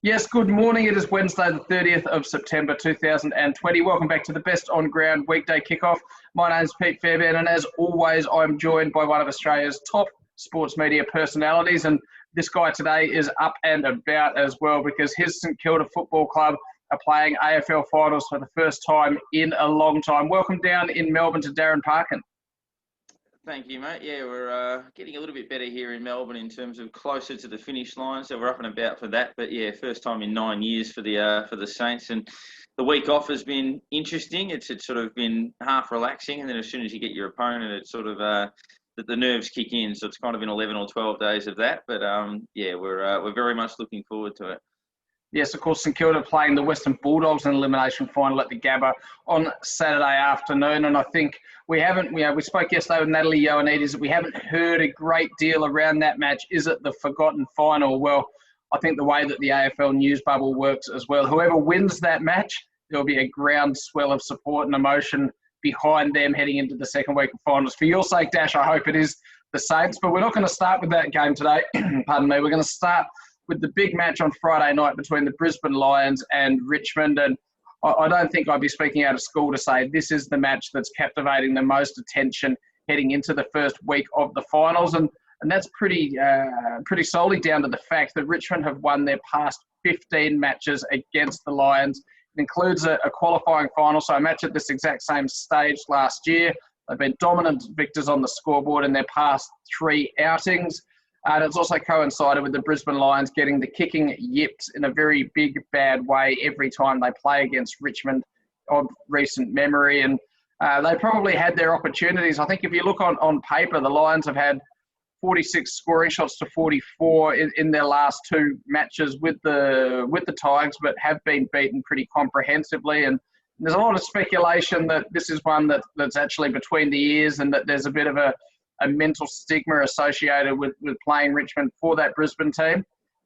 Yes, good morning. It is Wednesday, the 30th of September 2020. Welcome back to the best On Ground Weekday Kickoff. My name is Pete Fairbairn, and as always, I'm joined by one of Australia's top sports media personalities. And this guy today is up and about as well because his St Kilda Football Club are playing AFL finals for the first time in a long time. Welcome down in Melbourne to Darren Parkin. Thank you, mate. Yeah, we're getting a little bit better here in Melbourne in terms of closer to the finish line, so we're up and about for that. But yeah, first time in 9 years for the Saints, and the week off has been interesting. It's sort of been half relaxing, and then as soon as you get your opponent, it's sort of the nerves kick in. So it's kind of been 11 or 12 days of that. But yeah, we're very much looking forward to it. Yes, of course, St Kilda playing the Western Bulldogs in elimination final at the Gabba on Saturday afternoon. And I think we spoke yesterday with Natalie Ioannidis that we haven't heard a great deal around that match. Is it the forgotten final? Well, I think the way that the AFL news bubble works as well, whoever wins that match, there'll be a groundswell of support and emotion behind them heading into the second week of finals. For your sake, Dash, I hope it is the Saints. But we're not going to start with that game today. Pardon me. We're going to start with the big match on Friday night between the Brisbane Lions and Richmond. And I don't think I'd be speaking out of school to say this is the match that's captivating the most attention heading into the first week of the finals. And that's pretty solely down to the fact that Richmond have won their past 15 matches against the Lions. It includes a qualifying final, so a match at this exact same stage last year. They've been dominant victors on the scoreboard in their past 3 outings. And it's also coincided with the Brisbane Lions getting the kicking yips in a very big, bad way every time they play against Richmond of recent memory. And they probably had their opportunities. I think if you look on paper, the Lions have had 46 scoring shots to 44 in their last 2 matches with the Tigers, but have been beaten pretty comprehensively. And there's a lot of speculation that this is one that's actually between the ears and that there's a bit of a mental stigma associated with playing Richmond for that Brisbane team.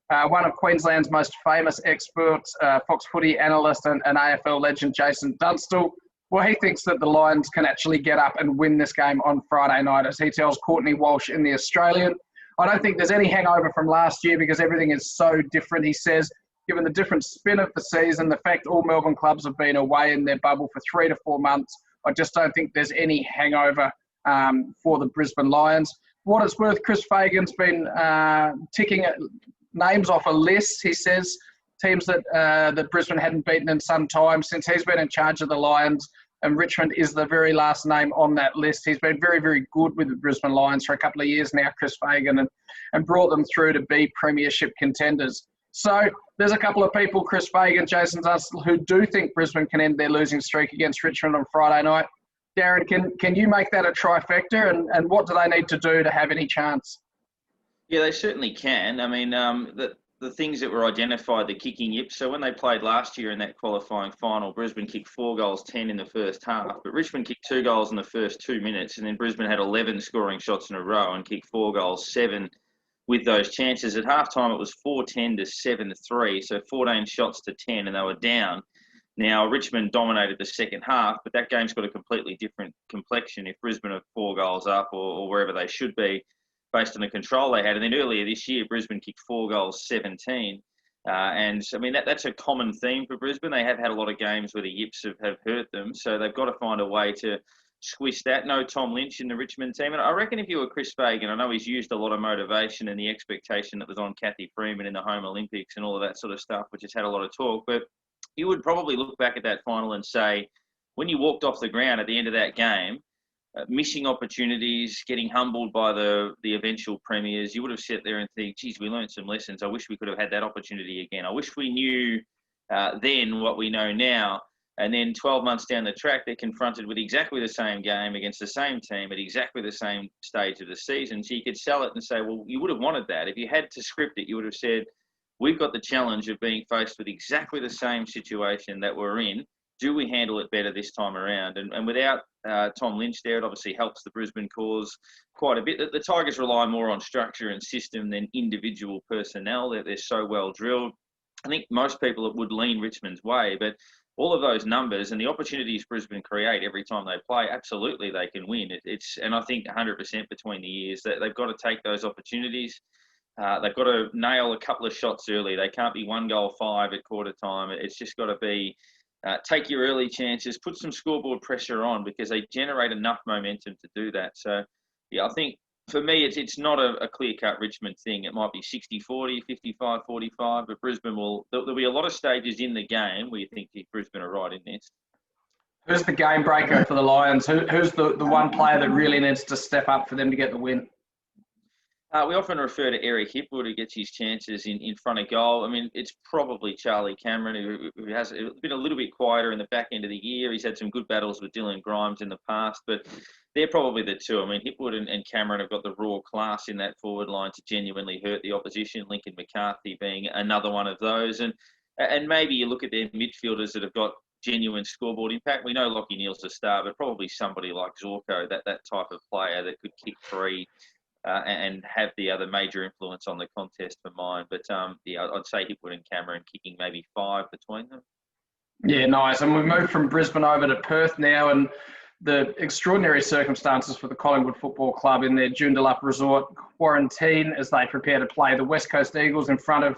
One of Queensland's most famous experts, Fox Footy analyst and AFL legend Jason Dunstall, well, he thinks that the Lions can actually get up and win this game on Friday night, as he tells Courtney Walsh in The Australian. I don't think there's any hangover from last year because everything is so different, he says, given the different spin of the season, the fact all Melbourne clubs have been away in their bubble for 3 to 4 months. I just don't think there's any hangover for the Brisbane Lions. For what it's worth, Chris Fagan's been ticking names off a list. He says teams that Brisbane hadn't beaten in some time since he's been in charge of the Lions, and Richmond is the very last name on that list. He's been very, very good with the Brisbane Lions for a couple of years now, Chris Fagan, and brought them through to be premiership contenders. So there's a couple of people, Chris Fagan, Jason Dunstall, who do think Brisbane can end their losing streak against Richmond on Friday night. Darren, can you make that a trifecta, and what do they need to do to have any chance? Yeah, they certainly can. I mean, the things that were identified, the kicking yips. So when they played last year in that qualifying final, Brisbane kicked 4 goals, 10 in the first half, but Richmond kicked 2 goals in the first 2 minutes, and then Brisbane had 11 scoring shots in a row and kicked 4 goals, 7 with those chances. At halftime, it was 4-10 to 7-3, so 14 shots to 10, and they were down. Now, Richmond dominated the second half, but that game's got a completely different complexion if Brisbane are 4 goals up or wherever they should be based on the control they had. And then earlier this year, Brisbane kicked 4 goals, 17. And, I mean, that's a common theme for Brisbane. They have had a lot of games where the yips have hurt them, so they've got to find a way to squish that. No Tom Lynch in the Richmond team. And I reckon if you were Chris Fagan, I know he's used a lot of motivation and the expectation that was on Kathy Freeman in the home Olympics and all of that sort of stuff, which has had a lot of talk, but you would probably look back at that final and say, when you walked off the ground at the end of that game, missing opportunities, getting humbled by the eventual premiers, you would have sat there and think, geez, we learned some lessons. I wish we could have had that opportunity again. I wish we knew then what we know now. And then 12 months down the track, they're confronted with exactly the same game against the same team at exactly the same stage of the season. So you could sell it and say, well, you would have wanted that. If you had to script it, you would have said, we've got the challenge of being faced with exactly the same situation that we're in. Do we handle it better this time around? And without Tom Lynch there, it obviously helps the Brisbane cause quite a bit. The Tigers rely more on structure and system than individual personnel. They're so well drilled. I think most people would lean Richmond's way, but all of those numbers and the opportunities Brisbane create every time they play, absolutely they can win. And I think 100% between the years that they've got to take those opportunities. They've got to nail a couple of shots early. They can't be 1-5 at quarter time. It's just got to be take your early chances, put some scoreboard pressure on, because they generate enough momentum to do that. So, yeah, I think for me, it's not a clear-cut Richmond thing. It might be 60-40, 55-45, but Brisbane there'll be a lot of stages in the game where you think Brisbane are right in this. Who's the game breaker for the Lions? Who's the one player that really needs to step up for them to get the win? We often refer to Eric Hipwood, who gets his chances in front of goal. I mean, it's probably Charlie Cameron, who has been a little bit quieter in the back end of the year. He's had some good battles with Dylan Grimes in the past, but they're probably the two. I mean, Hipwood and Cameron have got the raw class in that forward line to genuinely hurt the opposition, Lincoln McCarthy being another one of those. And maybe you look at their midfielders that have got genuine scoreboard impact. We know Lachie Neale's a star, but probably somebody like Zorko, that type of player that could kick free, and have the other major influence on the contest for mine. But, yeah, I'd say Hipwood and Cameron kicking maybe 5 between them. Yeah, nice. And we moved from Brisbane over to Perth now, and the extraordinary circumstances for the Collingwood Football Club in their Joondalup resort quarantine as they prepare to play the West Coast Eagles in front of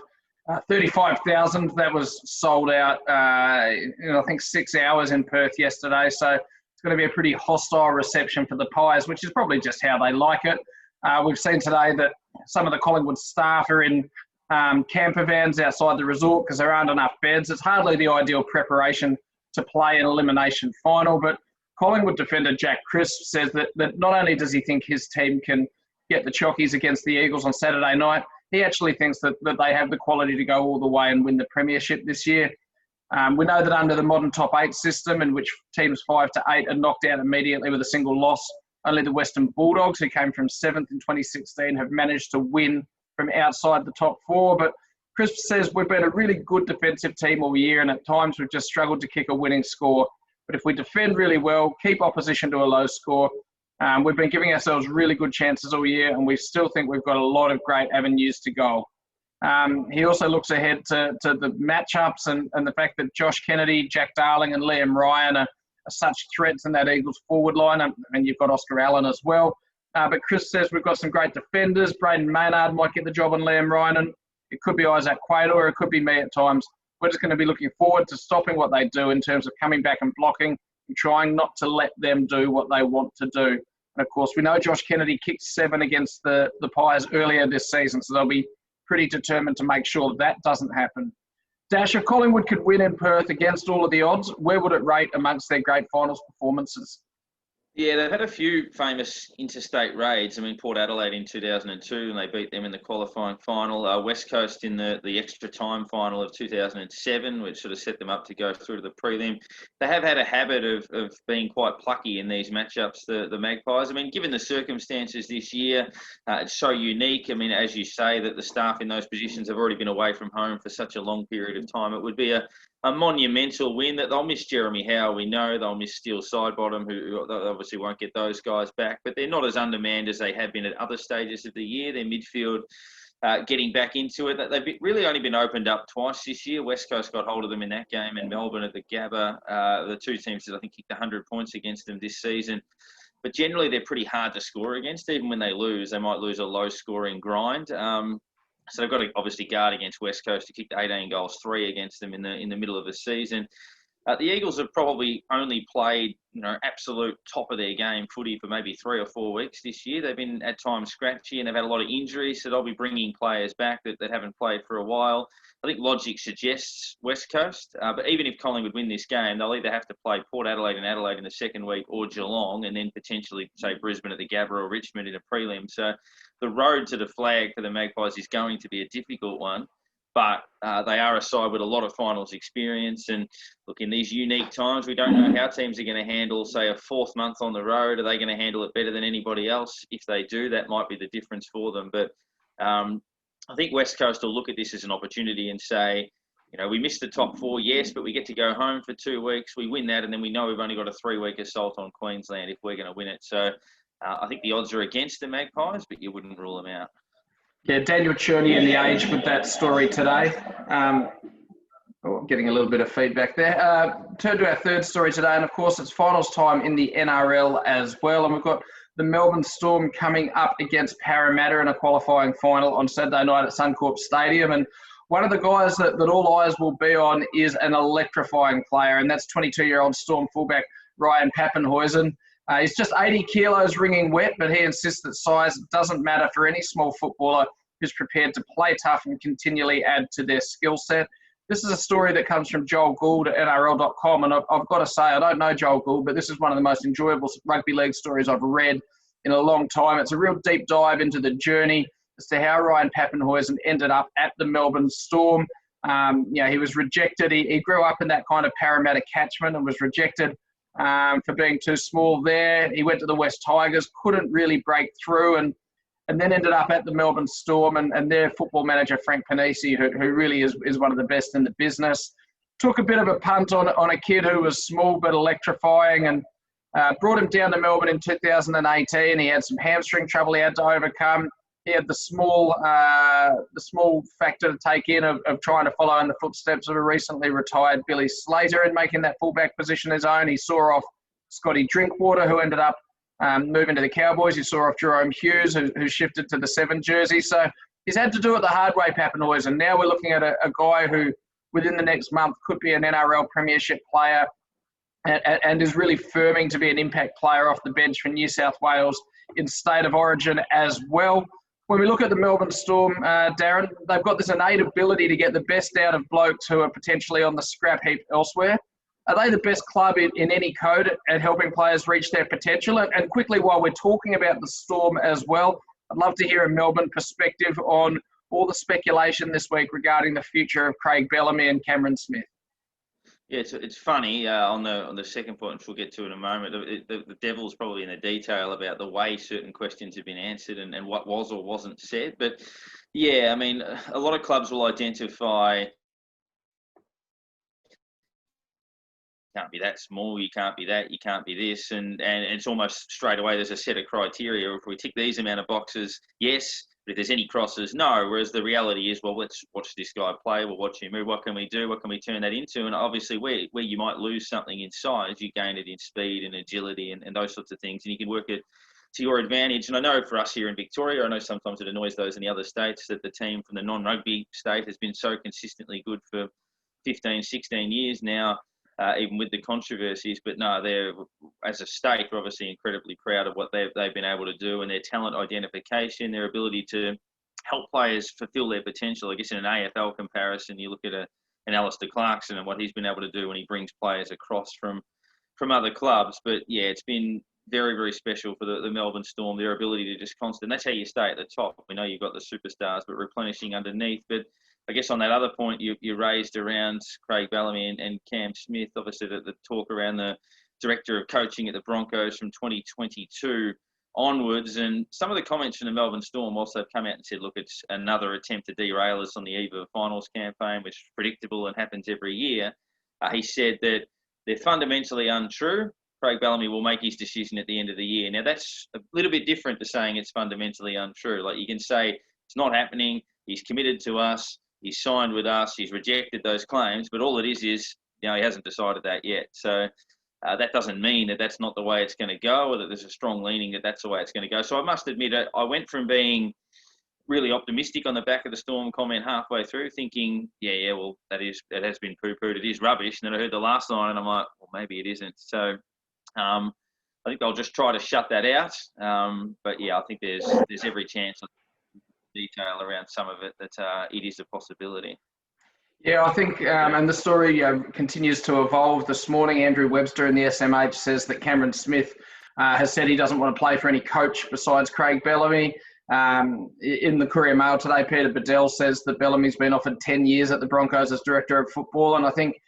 35,000. That was sold out, I think 6 hours in Perth yesterday. So it's going to be a pretty hostile reception for the Pies, which is probably just how they like it. We've seen today that some of the Collingwood staff are in camper vans outside the resort because there aren't enough beds. It's hardly the ideal preparation to play an elimination final, but Collingwood defender Jack Crisp says that not only does he think his team can get the Chockies against the Eagles on Saturday night, he actually thinks that they have the quality to go all the way and win the premiership this year. We know that under the modern top 8 system, in which teams 5 to 8 are knocked out immediately with a single loss, only the Western Bulldogs, who came from 7th in 2016, have managed to win from outside the top 4. But Crisp says we've been a really good defensive team all year, and at times we've just struggled to kick a winning score. But if we defend really well, keep opposition to a low score, we've been giving ourselves really good chances all year, and we still think we've got a lot of great avenues to goal. He also looks ahead to the matchups and the fact that Josh Kennedy, Jack Darling and Liam Ryan are such threats in that Eagles forward line, and you've got Oscar Allen as well. But Chris says we've got some great defenders. Braden Maynard might get the job on Liam Ryan, and it could be Isaac Quayle, or it could be me at times. We're just going to be looking forward to stopping what they do in terms of coming back and blocking and trying not to let them do what they want to do. And of course, we know Josh Kennedy kicked 7 against the Pies earlier this season, so they'll be pretty determined to make sure that doesn't happen. Dash, if Collingwood could win in Perth against all of the odds, where would it rate amongst their great finals performances? Yeah, they've had a few famous interstate raids. I mean, Port Adelaide in 2002, and they beat them in the qualifying final. West Coast in the extra time final of 2007, which sort of set them up to go through to the prelim. They have had a habit of being quite plucky in these matchups, the Magpies. I mean, given the circumstances this year, it's so unique. I mean, as you say, that the staff in those positions have already been away from home for such a long period of time. It would be a monumental win. That they'll miss Jeremy Howe, we know. They'll miss Steele Sidebottom, who obviously won't get those guys back, but they're not as undermanned as they have been at other stages of the year. Their midfield getting back into it. They've really only been opened up twice this year. West Coast got hold of them in that game, and Melbourne at the Gabba. The two teams that I think kicked 100 points against them this season. But generally, they're pretty hard to score against. Even when they lose, they might lose a low-scoring grind. So they've got to obviously guard against West Coast, who kicked 18 goals, 3 against them in the middle of the season. The Eagles have probably only played, absolute top of their game footy for maybe 3 or 4 weeks this year. They've been at times scratchy, and they've had a lot of injuries, so they'll be bringing players back that haven't played for a while. I think logic suggests West Coast, but even if Collingwood win this game, they'll either have to play Port Adelaide and Adelaide in the second week, or Geelong, and then potentially, say, Brisbane at the Gabba or Richmond in a prelim. So the road to the flag for the Magpies is going to be a difficult one. But they are a side with a lot of finals experience. And look, in these unique times, we don't know how teams are going to handle, say, a 4th month on the road. Are they going to handle it better than anybody else? If they do, that might be the difference for them. But I think West Coast will look at this as an opportunity and say, we missed the top 4, yes, but we get to go home for 2 weeks. We win that, and then we know we've only got a 3-week assault on Queensland if we're going to win it. So I think the odds are against the Magpies, but you wouldn't rule them out. Yeah, Daniel Cherney in The Age with that story today. Getting a little bit of feedback there. Turn to our third story today, and of course it's finals time in the NRL as well. And we've got the Melbourne Storm coming up against Parramatta in a qualifying final on Saturday night at Suncorp Stadium. And one of the guys that all eyes will be on is an electrifying player, and that's 22-year-old Storm fullback Ryan Papenhuyzen. He's just 80 kilos ringing wet, but he insists that size doesn't matter for any small footballer who's prepared to play tough and continually add to their skill set. This is a story that comes from Joel Gould at NRL.com, and I've got to say, I don't know Joel Gould, but this is one of the most enjoyable rugby league stories I've read in a long time. It's a real deep dive into the journey as to how Ryan Papenhuyzen ended up at the Melbourne Storm. He was rejected. He grew up in that kind of Parramatta catchment and was rejected for being too small there. He went to the West Tigers, couldn't really break through, and then ended up at the Melbourne Storm, and their football manager, Frank Panisi, who really is one of the best in the business, took a bit of a punt on a kid who was small but electrifying, and brought him down to Melbourne in 2018. He had some hamstring trouble he had to overcome. He had the small factor to take in of trying to follow in the footsteps of a recently retired Billy Slater and making that fullback position his own. He saw off Scotty Drinkwater, who ended up moving to the Cowboys. He saw off Jerome Hughes, who shifted to the 7 jersey. So he's had to do it the hard way, Papenhuyzen. Now we're looking at a guy who, within the next month, could be an NRL premiership player and is really firming to be an impact player off the bench for New South Wales in State of Origin as well. When we look at the Melbourne Storm, Darren, they've got this innate ability to get the best out of blokes who are potentially on the scrap heap elsewhere. Are they the best club in any code at helping players reach their potential? And quickly, while we're talking about the Storm as well, I'd love to hear a Melbourne perspective on all the speculation this week regarding the future of Craig Bellamy and Cameron Smith. Yeah, it's funny on the second point, which we'll get to in a moment. The devil's probably in the detail about the way certain questions have been answered and what was or wasn't said. But yeah, I mean, a lot of clubs will identify can't be that small, you can't be that, you can't be this, and it's almost straight away there's a set of criteria. If we tick these amount of boxes, yes. But if there's any crosses, no. Whereas the reality is, well, let's watch this guy play. We'll watch him move. What can we do? What can we turn that into? And obviously, where you might lose something in size, you gain it in speed and agility and those sorts of things. And you can work it to your advantage. And I know for us here in Victoria, I know sometimes it annoys those in the other states that the team from the non-rugby state has been so consistently good for 15, 16 years now. Even with the controversies, but no, they're, as a state, we're obviously incredibly proud of what they've been able to do and their talent identification, their ability to help players fulfil their potential. I guess in an AFL comparison, you look at an Alistair Clarkson and what he's been able to do when he brings players across from other clubs. But yeah, it's been very, very special for the Melbourne Storm, their ability to just constant. That's how you stay at the top. We know you've got the superstars, but replenishing underneath. But I guess on that other point you raised around Craig Bellamy and Cam Smith, obviously the talk around the director of coaching at the Broncos from 2022 onwards, and some of the comments from the Melbourne Storm also come out and said, look, it's another attempt to derail us on the eve of a finals campaign, which is predictable and happens every year. He said that they're fundamentally untrue. Craig Bellamy will make his decision at the end of the year. Now, that's a little bit different to saying it's fundamentally untrue. Like, you can say it's not happening, he's committed to us, he's signed with us, he's rejected those claims, but all it is, he hasn't decided that yet. So that doesn't mean that that's not the way it's going to go, or that there's a strong leaning that that's the way it's going to go. So I must admit, I went from being really optimistic on the back of the Storm comment halfway through, thinking, well, that has been poo-pooed, it is rubbish. And then I heard the last line, and I'm like, well, maybe it isn't. So I think I'll just try to shut that out. But yeah, I think there's every chance of detail around some of it that it is a possibility. Yeah, I think, and the story continues to evolve. This morning, Andrew Webster in the SMH says that Cameron Smith has said he doesn't want to play for any coach besides Craig Bellamy. In the Courier Mail today, Peter Bedell says that Bellamy's been offered 10 years at the Broncos as director of football. And I think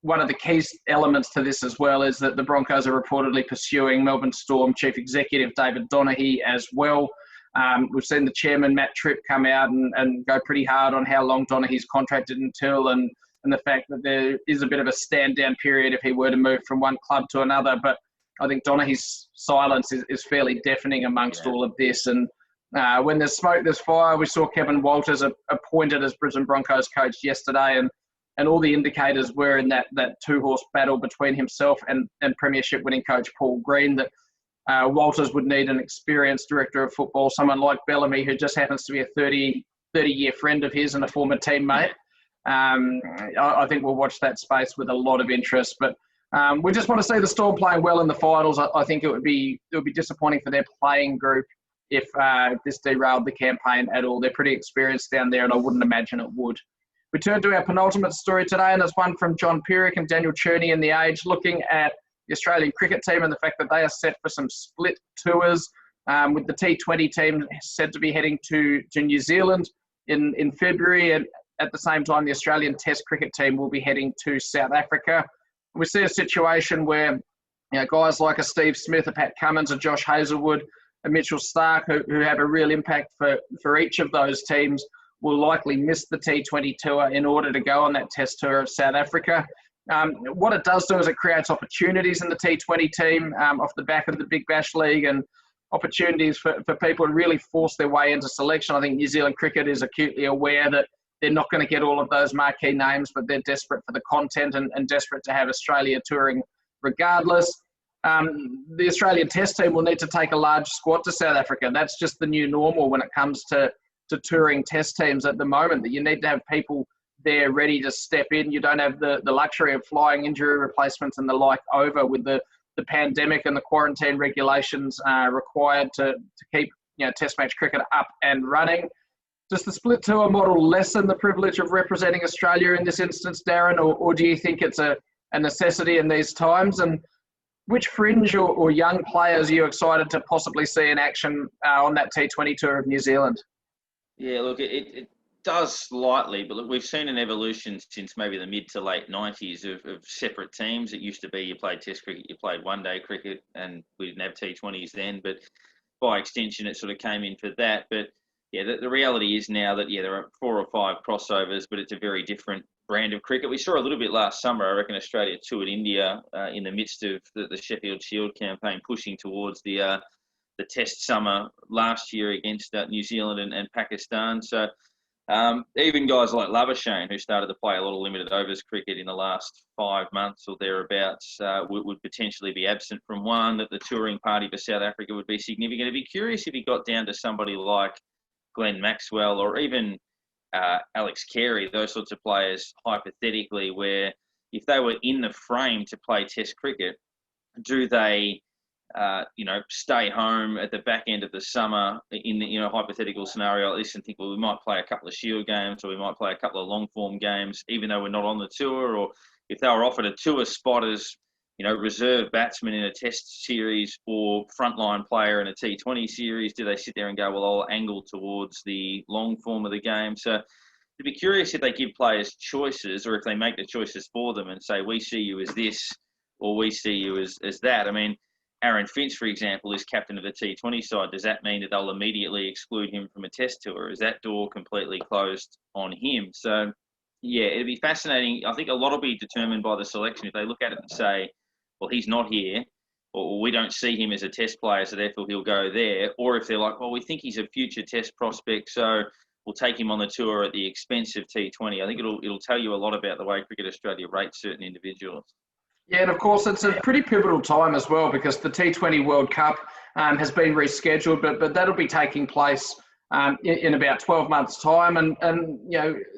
one of the key elements to this as well is that the Broncos are reportedly pursuing Melbourne Storm Chief Executive David Donaghy as well. We've seen the chairman, Matt Tripp, come out and go pretty hard on how long Donaghy's contracted until and the fact that there is a bit of a stand-down period if he were to move from one club to another. But I think Donaghy's silence is fairly deafening amongst all of this. And when there's smoke, there's fire. We saw Kevin Walters appointed as Brisbane Broncos coach yesterday, and all the indicators were in that two-horse battle between himself and premiership winning coach Paul Green that Walters would need an experienced director of football, someone like Bellamy, who just happens to be a 30-year friend of his and a former teammate. I think we'll watch that space with a lot of interest. But we just want to see the Storm playing well in the finals. I think it would be disappointing for their playing group if this derailed the campaign at all. They're pretty experienced down there, and I wouldn't imagine it would. We turn to our penultimate story today, and it's one from John Pierrick and Daniel Cherney in The Age, looking at the Australian cricket team and the fact that they are set for some split tours, with the T20 team said to be heading to New Zealand in February, and at the same time the Australian Test cricket team will be heading to South Africa. We see a situation where guys like a Steve Smith, a Pat Cummins, a Josh Hazlewood, a Mitchell Starc, who have a real impact for each of those teams, will likely miss the T20 tour in order to go on that Test tour of South Africa. What it does do is it creates opportunities in the T20 team off the back of the Big Bash League, and opportunities for people to really force their way into selection. I think New Zealand cricket is acutely aware that they're not going to get all of those marquee names, but they're desperate for the content and desperate to have Australia touring regardless. The Australian Test team will need to take a large squad to South Africa. That's just the new normal when it comes to touring Test teams at the moment, that you need to have people there ready to step in. You don't have the luxury of flying injury replacements and the like over with the pandemic and the quarantine regulations required to keep Test match cricket up and running. Does the split tour model lessen the privilege of representing Australia in this instance, Darren, or do you think it's a necessity in these times? And which fringe or young players are you excited to possibly see in action on that T20 tour of New Zealand? Yeah, look, it does slightly, but look, we've seen an evolution since maybe the mid to late 90s of separate teams. It used to be you played Test cricket, you played one-day cricket, and we didn't have T20s then, but by extension it sort of came in for that. But yeah, the reality is now that, there are 4 or 5 crossovers, but it's a very different brand of cricket. We saw a little bit last summer. I reckon Australia toured India in the midst of the Sheffield Shield campaign, pushing towards the Test summer last year against New Zealand and Pakistan. So even guys like Labuschagne, who started to play a lot of limited overs cricket in the last 5 months or thereabouts, would potentially be absent from one. That the touring party for South Africa would be significant. I'd be curious if he got down to somebody like Glenn Maxwell or even Alex Carey, those sorts of players, hypothetically, where if they were in the frame to play Test cricket, do they stay home at the back end of the summer in the, hypothetical scenario like this and think, well, we might play a couple of Shield games or we might play a couple of long form games, even though we're not on the tour? Or if they were offered a tour spot as, reserve batsman in a Test series or frontline player in a T20 series, do they sit there and go, well, I'll angle towards the long form of the game? So to be curious if they give players choices, or if they make the choices for them and say, we see you as this or we see you as that. I mean, Aaron Finch, for example, is captain of the T20 side. Does that mean that they'll immediately exclude him from a Test tour? Is that door completely closed on him? So, yeah, it'd be fascinating. I think a lot will be determined by the selection. If they look at it and say, well, he's not here, or we don't see him as a Test player, so therefore he'll go there. Or if they're like, well, we think he's a future Test prospect, so we'll take him on the tour at the expense of T20. I think it'll tell you a lot about the way Cricket Australia rates certain individuals. Yeah, and of course it's a pretty pivotal time as well, because the T20 World Cup has been rescheduled, but that'll be taking place in about 12 months' time, and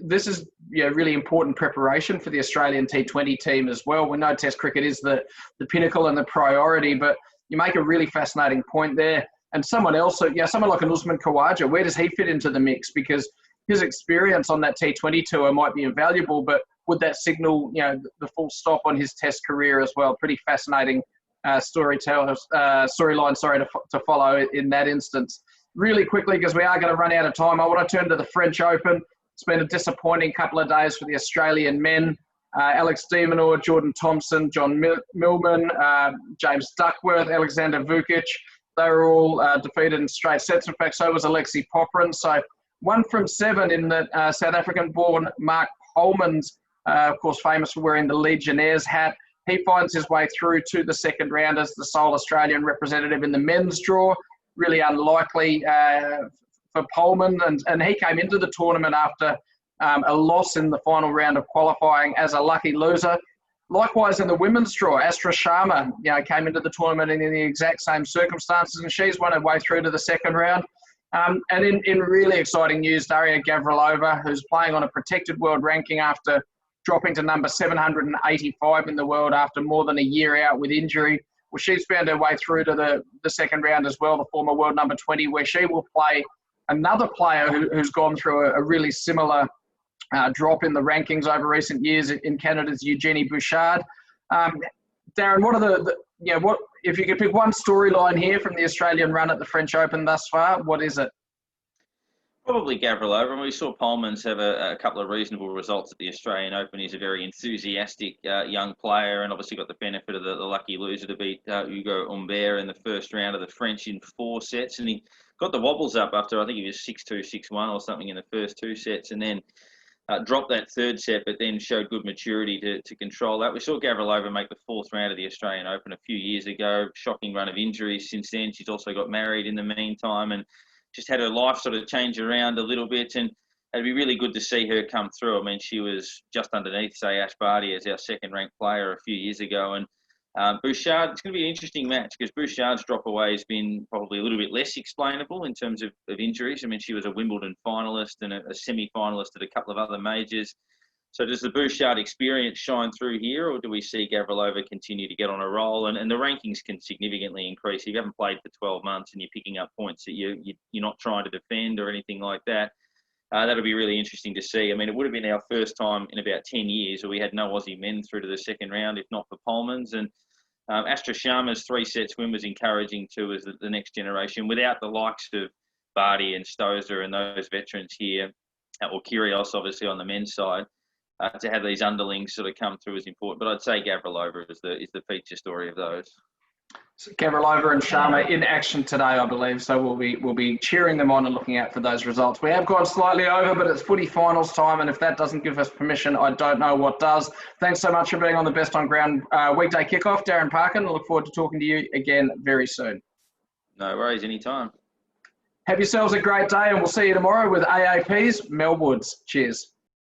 this is really important preparation for the Australian T20 team as well. We know Test cricket is the pinnacle and the priority, but you make a really fascinating point there. And someone else, someone like an Usman Khawaja, where does he fit into the mix? Because his experience on that T20 tour might be invaluable, but would that signal, the full stop on his Test career as well? Pretty fascinating storyline, to follow in that instance. Really quickly, because we are going to run out of time, I want to turn to the French Open. It's been a disappointing couple of days for the Australian men. Alex de Minaur, Jordan Thompson, John Millman, James Duckworth, Alexander Vukic, they were all defeated in straight sets. In fact, so was Alexei Popyrin. So 1 from 7 in the South African-born Mark Polman's, of course, famous for wearing the Legionnaires hat. He finds his way through to the second round as the sole Australian representative in the men's draw. Really unlikely for Polman, and he came into the tournament after a loss in the final round of qualifying as a lucky loser. Likewise, in the women's draw, Astra Sharma, came into the tournament in the exact same circumstances, and she's won her way through to the second round. And in really exciting news, Daria Gavrilova, who's playing on a protected world ranking after dropping to number 785 in the world after more than a year out with injury. Well, she's found her way through to the second round as well, the former world number 20, where she will play another player who's gone through a really similar drop in the rankings over recent years in Canada's Eugenie Bouchard. Darren, what are what if you could pick one storyline here from the Australian run at the French Open thus far, what is it? Probably Gavrilova. And we saw Polmans have a couple of reasonable results at the Australian Open. He's a very enthusiastic young player, and obviously got the benefit of the lucky loser to beat Hugo Humbert in the first round of the French in 4 sets. And he got the wobbles up after, I think he was 6-2, 6-1 or something in the first 2 sets, and then dropped that third set, but then showed good maturity to control that. We saw Gavrilova make the 4th round of the Australian Open a few years ago. Shocking run of injuries since then. She's also got married in the meantime, and just had her life sort of change around a little bit, and it'd be really good to see her come through. I mean, she was just underneath, say, Ash Barty as our second-ranked player a few years ago, and Bouchard, it's going to be an interesting match because Bouchard's drop away has been probably a little bit less explainable in terms of injuries. I mean, she was a Wimbledon finalist and a semi-finalist at a couple of other majors. So does the Bouchard experience shine through here, or do we see Gavrilova continue to get on a roll? And the rankings can significantly increase. If you haven't played for 12 months and you're picking up points that you're not trying to defend or anything like that, that'll be really interesting to see. I mean, it would have been our first time in about 10 years where we had no Aussie men through to the second round, if not for Polmans. And Astra Sharma's 3 sets win was encouraging too as the next generation. Without the likes of Barty and Stosur and those veterans here, or Kyrgios obviously on the men's side, to have these underlings sort of come through is important. But I'd say Gavrilova is the feature story of those. So Gavrilova and Sharma in action today, I believe. So we'll be cheering them on and looking out for those results. We have gone slightly over, but it's footy finals time, and if that doesn't give us permission, I don't know what does. Thanks so much for being on the Best on Ground Weekday Kickoff, Darren Parkin. I look forward to talking to you again very soon. No worries, anytime. Have yourselves a great day, and we'll see you tomorrow with AAP's Mel Woods. Cheers.